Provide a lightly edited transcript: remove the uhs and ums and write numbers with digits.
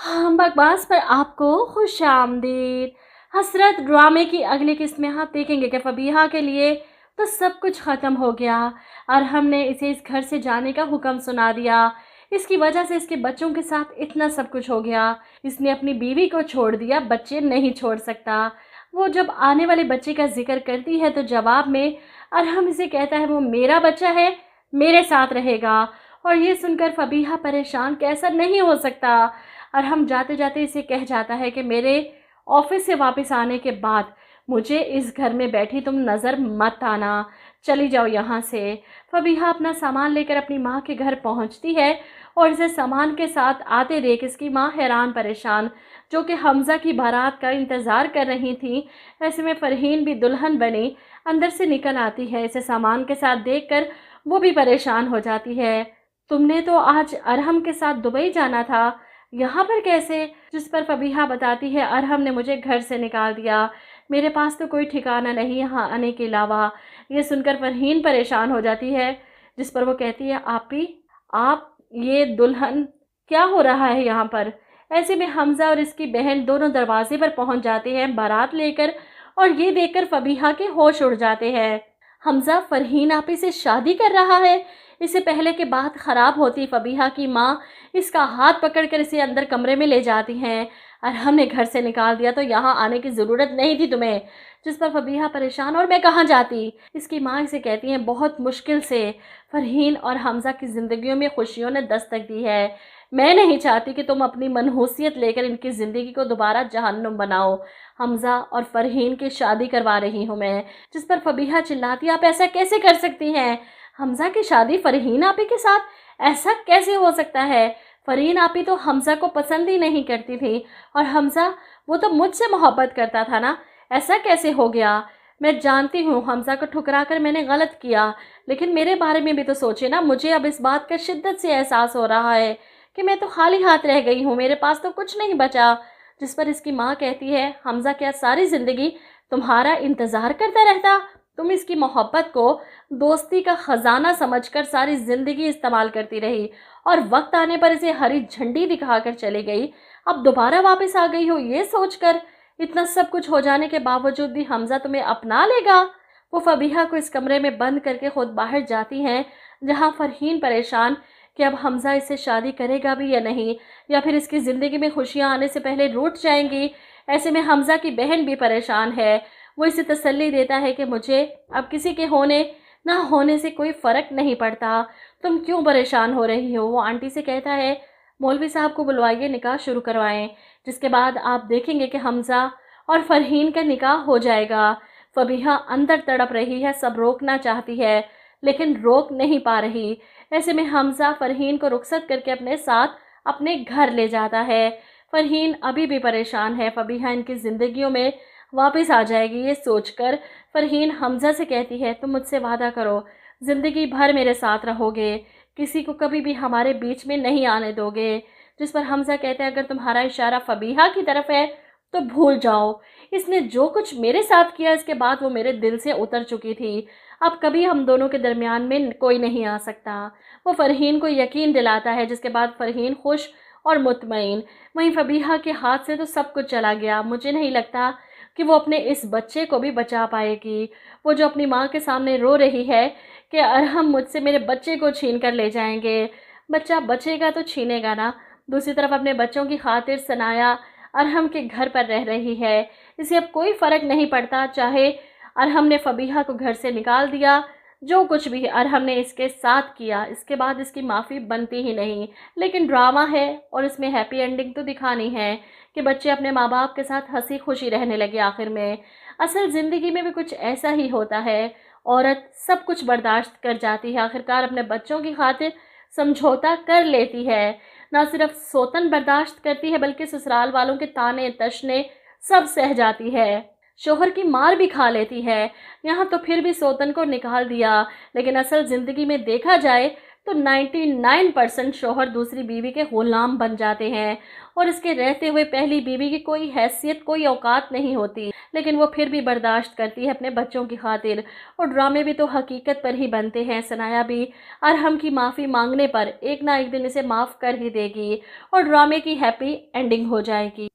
हाँ, बकवास पर आपको खुशामदीद। हसरत ड्रामे की अगली किस्त में आप देखेंगे कि फबीहा के लिए तो सब कुछ ख़त्म हो गया और हमने इसे इस घर से जाने का हुक्म सुना दिया। इसकी वजह से इसके बच्चों के साथ इतना सब कुछ हो गया। इसने अपनी बीवी को छोड़ दिया, बच्चे नहीं छोड़ सकता। वो जब आने वाले बच्चे का ज़िक्र करती है तो जवाब में अरहम इसे कहता है वो मेरा बच्चा है, मेरे साथ रहेगा। और ये सुनकर फबीहा परेशान, कैसा नहीं हो सकता। और हम जाते जाते इसे कह जाता है कि मेरे ऑफिस से वापस आने के बाद मुझे इस घर में बैठी तुम नज़र मत आना, चली जाओ यहाँ से। फबीहा अपना सामान लेकर अपनी माँ के घर पहुँचती है और इसे सामान के साथ आते देख इसकी माँ हैरान परेशान, जो कि हमज़ा की बारात का इंतज़ार कर रही थी। ऐसे में फ़रहीन भी दुल्हन बनी अंदर से निकल आती है। इसे सामान के साथ देखकर वो भी परेशान हो जाती है। तुमने तो आज अरहम के साथ दुबई जाना था, यहाँ पर कैसे? जिस पर फबीहा बताती है अरहम ने मुझे घर से निकाल दिया, मेरे पास तो कोई ठिकाना नहीं यहाँ आने के अलावा। ये सुनकर फरहीन परेशान हो जाती है, जिस पर वो कहती है आपी, आप ये दुल्हन, क्या हो रहा है यहाँ पर? ऐसे में हमज़ा और इसकी बहन दोनों दरवाजे पर पहुँच जाते हैं बारात लेकर और ये देखकर फबीहा के होश उड़ जाते हैं। हमज़ा फरहीन आपी से शादी कर रहा है। इससे पहले कि बात ख़राब होती, फबीहा की माँ इसका हाथ पकड़कर इसे अंदर कमरे में ले जाती हैं। और हमने घर से निकाल दिया तो यहाँ आने की ज़रूरत नहीं थी तुम्हें। जिस पर फबीहा परेशान, और मैं कहाँ जाती? इसकी माँ इसे कहती हैं बहुत मुश्किल से फरहीन और हमज़ा की ज़िंदगियों में खुशियों ने दस्तक दी है। मैं नहीं चाहती कि तुम अपनी मनहूसियत लेकर इनकी ज़िंदगी को दोबारा जहन्नुम बनाओ। हमज़ा और फरहीन की शादी करवा रही हूँ मैं। जिस पर फबीहा चिल्लाती, आप ऐसा कैसे कर सकती हैं? हमज़ा की शादी फरहीन आपी के साथ? ऐसा कैसे हो सकता है? फरहीन आपी तो हमज़ा को पसंद ही नहीं करती थी और हमज़ा, वो तो मुझसे मोहब्बत करता था ना, ऐसा कैसे हो गया? मैं जानती हूँ हमज़ा को ठुकरा कर मैंने गलत किया, लेकिन मेरे बारे में भी तो सोचे ना। मुझे अब इस बात का शिद्दत से एहसास हो रहा है कि मैं तो खाली हाथ रह गई हूँ, मेरे पास तो कुछ नहीं बचा। जिस पर इसकी माँ कहती है हमज़ा क्या सारी ज़िंदगी तुम्हारा इंतज़ार करता रहता? तुम इसकी मोहब्बत को दोस्ती का ख़जाना समझकर सारी ज़िंदगी इस्तेमाल करती रही और वक्त आने पर इसे हरी झंडी दिखाकर चली गई। अब दोबारा वापस आ गई हो ये सोचकर, इतना सब कुछ हो जाने के बावजूद भी हमज़ा तुम्हें अपना लेगा? वो फबीहा को इस कमरे में बंद करके खुद बाहर जाती हैं, जहाँ फरहीन परेशान कि अब हमज़ा इससे शादी करेगा भी या नहीं, या फिर इसकी ज़िंदगी में खुशियाँ आने से पहले रूठ जाएंगी। ऐसे में हमज़ा की बहन भी परेशान है। वो इसे तसल्ली देता है कि मुझे अब किसी के होने ना होने से कोई फ़र्क नहीं पड़ता, तुम क्यों परेशान हो रही हो? वो आंटी से कहता है मौलवी साहब को बुलवाइए, निकाह शुरू करवाएं, जिसके बाद आप देखेंगे कि हमज़ा और फरहीन का निकाह हो जाएगा। फबीहा अंदर तड़प रही है, सब रोकना चाहती है लेकिन रोक नहीं पा रही। ऐसे में हमज़ा फ़रहीन को रुखसत करके अपने साथ अपने घर ले जाता है। फ़रहीन अभी भी परेशान है, फबीहा इनकी ज़िंदगियों में वापस आ जाएगी ये सोचकर फ़रहीन हमज़ा से कहती है तुम मुझसे वादा करो, ज़िंदगी भर मेरे साथ रहोगे, किसी को कभी भी हमारे बीच में नहीं आने दोगे। जिस पर हमज़ा कहते हैं अगर तुम्हारा इशारा फबीहा की तरफ है तो भूल जाओ, इसने जो कुछ मेरे साथ किया इसके बाद वो मेरे दिल से उतर चुकी थी, अब कभी हम दोनों के दरमियान में कोई नहीं आ सकता। वो फ़रहीन को यकीन दिलाता है, जिसके बाद फ़रहीन खुश और मुतमईन। वहीं फबीहा के हाथ से तो सब कुछ चला गया, मुझे नहीं लगता कि वो अपने इस बच्चे को भी बचा पाएगी। वो जो अपनी माँ के सामने रो रही है कि अरहम मुझसे मेरे बच्चे को छीन कर ले जाएंगे। बच्चा बचेगा तो छीनेगा ना। दूसरी तरफ अपने बच्चों की खातिर सनाया अरहम के घर पर रह रही है। इसे अब कोई फ़र्क नहीं पड़ता, चाहे अरहम ने फबीहा को घर से निकाल दिया, जो कुछ भी अरहम ने इसके साथ किया इसके बाद इसकी माफ़ी बनती ही नहीं। लेकिन ड्रामा है और इसमें हैप्पी एंडिंग तो दिखानी है कि बच्चे अपने माँ बाप के साथ हंसी खुशी रहने लगे आखिर में। असल ज़िंदगी में भी कुछ ऐसा ही होता है, औरत सब कुछ बर्दाश्त कर जाती है, आखिरकार अपने बच्चों की खातिर समझौता कर लेती है। ना सिर्फ सौतन बर्दाश्त करती है बल्कि ससुराल वालों के ताने तशने सब सह जाती है, शोहर की मार भी खा लेती है। यहाँ तो फिर भी सौतन को निकाल दिया, लेकिन असल ज़िंदगी में देखा जाए तो 99% शोहर दूसरी बीवी के ग़ुलाम बन जाते हैं और इसके रहते हुए पहली बीवी की कोई हैसियत कोई औकात नहीं होती। लेकिन वो फिर भी बर्दाश्त करती है अपने बच्चों की खातिर। और ड्रामे भी तो हकीकत पर ही बनते हैं। सनाया भी अरहम की माफ़ी मांगने पर एक ना एक दिन इसे माफ़ कर ही देगी और ड्रामे की हैप्पी एंडिंग हो जाएगी।